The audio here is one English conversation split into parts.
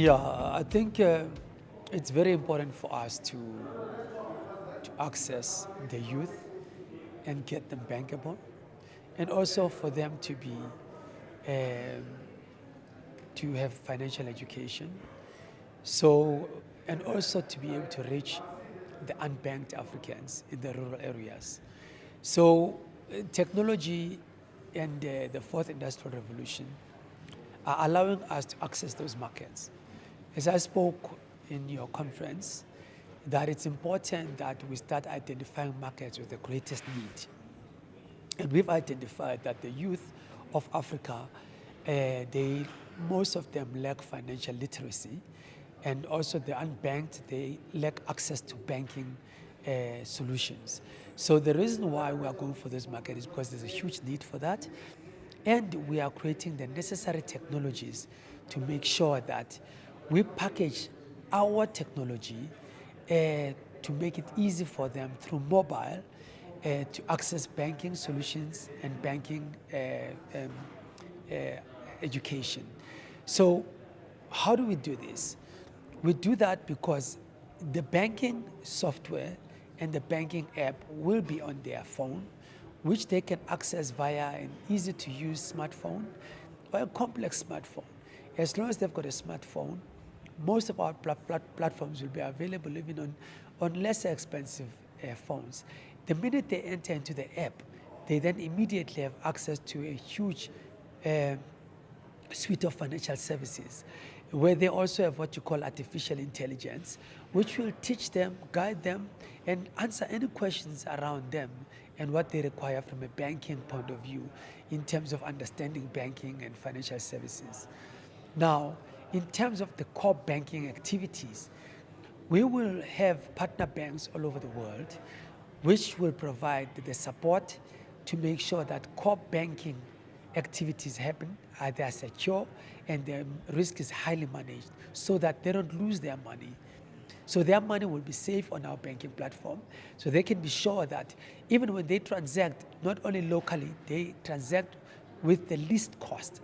Yeah, I think it's very important for us to access the youth and get them bankable, and also for them um, to have financial education. So, and also to be able to reach the unbanked Africans in the rural areas. So, technology and the fourth industrial revolution are allowing us to access those markets. As I spoke in your conference, that it's important that we start identifying markets with the greatest need. And we've identified that the youth of Africa, most of them lack financial literacy, and also the unbanked, they lack access to banking solutions. So the reason why we are going for this market is because there's a huge need for that, and we are creating the necessary technologies to make sure that we package our technology to make it easy for them through mobile to access banking solutions and banking uh, education. So, how do we do this? We do that because the banking software and the banking app will be on their phone, which they can access via an easy to use smartphone or a complex smartphone. As long as they've got a smartphone, most of our platforms will be available even on lesser expensive phones. The minute they enter into the app, they then immediately have access to a huge uh, suite of financial services, where they also have what you call artificial intelligence, which will teach them, guide them, and answer any questions around them and what they require from a banking point of view in terms of understanding banking and financial services. Now, in terms of the core banking activities, we will have partner banks all over the world, which will provide the support to make sure that core banking activities happen, they are secure, and the risk is highly managed so that they don't lose their money. So their money will be safe on our banking platform, so they can be sure that even when they transact, not only locally, they transact with the least cost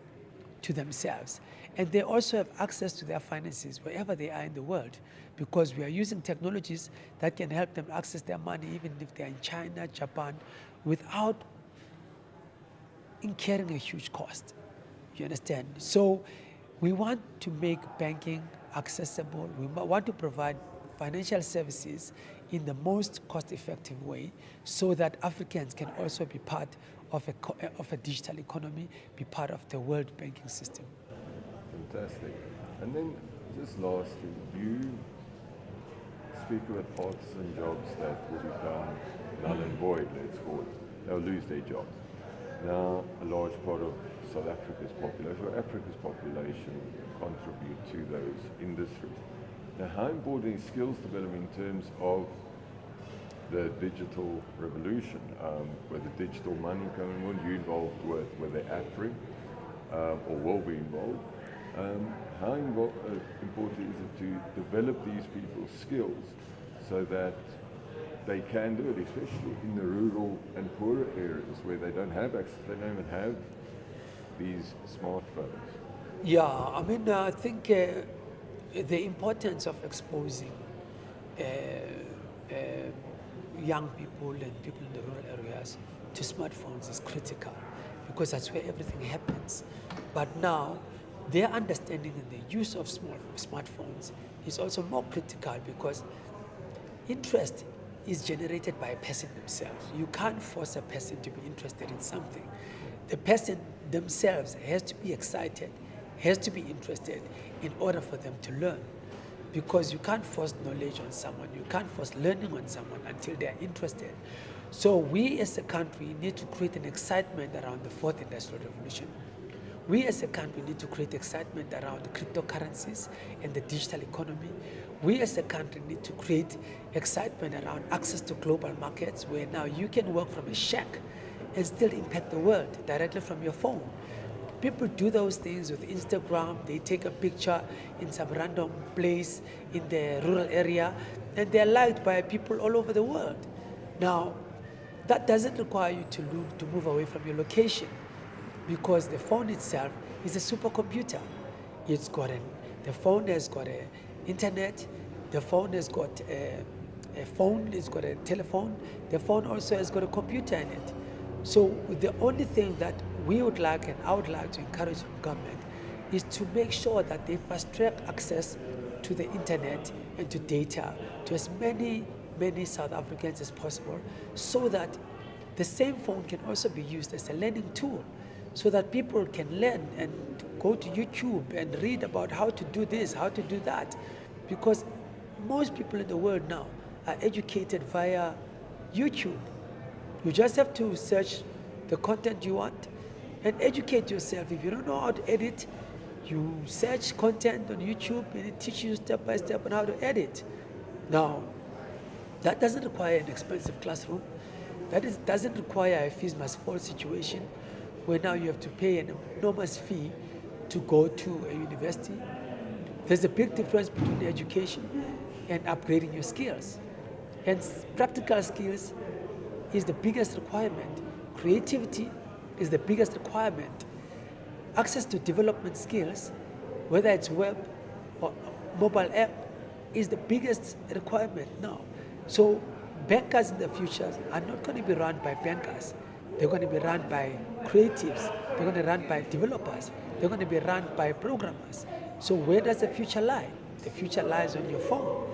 to themselves. And they also have access to their finances wherever they are in the world, because we are using technologies that can help them access their money even if they're in China, Japan, without incurring a huge cost. You understand? So we want to make banking accessible. We want to provide financial services in the most cost-effective way so that Africans can also be part of a digital economy, be part of the world banking system. Fantastic. And then, just lastly, you speak about artisan jobs that will become null and void, let's call it. They'll lose their jobs. Now, a large part of South Africa's population, or Africa's population, contribute to those industries. Now, how important is skills development in terms of the digital revolution, with the digital money coming on, you involved with the AFRI, or will be involved. How important is it to develop these people's skills so that they can do it, especially in the rural and poorer areas where they don't have access, they don't even have these smartphones? Yeah, I mean, I think the importance of exposing uh, uh, young people and people in the rural areas to smartphones is critical, because that's where everything happens. But now, their understanding and the use of smartphones is also more critical, because interest is generated by a person themselves. You can't force a person to be interested in something. The person themselves has to be excited, has to be interested in order for them to learn. Because you can't force knowledge on someone, you can't force learning on someone until they're interested. So we as a country need to create an excitement around the fourth industrial revolution. We as a country need to create excitement around the cryptocurrencies and the digital economy. We as a country need to create excitement around access to global markets, where now you can work from a shack and still impact the world directly from your phone. People do those things with Instagram. They take a picture in some random place in the rural area, and they're liked by people all over the world. Now, that doesn't require you to move away from your location, because the phone itself is a supercomputer. It's got The phone has got a internet. The phone has got a phone. It's got a telephone. The phone also has got a computer in it. So the only thing that we would like and I would like to encourage from government is to make sure that they fast track access to the internet and to data to as many South Africans as possible, so that the same phone can also be used as a learning tool, so that people can learn and go to YouTube and read about how to do this, how to do that. Because most people in the world now are educated via YouTube. You just have to search the content you want and educate yourself. If you don't know how to edit, you search content on YouTube and it teaches you step by step on how to edit. Now, that doesn't require an expensive classroom. Doesn't require a fees must fall situation where now you have to pay an enormous fee to go to a university. There's a big difference between education and upgrading your skills. And practical skills is the biggest requirement. Creativity is the biggest requirement. Access to development skills, whether it's web or mobile app, is the biggest requirement now. So bankers in the future are not going to be run by bankers. They're going to be run by creatives. They're going to be run by developers. They're going to be run by programmers. So where does the future lie? The future lies on your phone.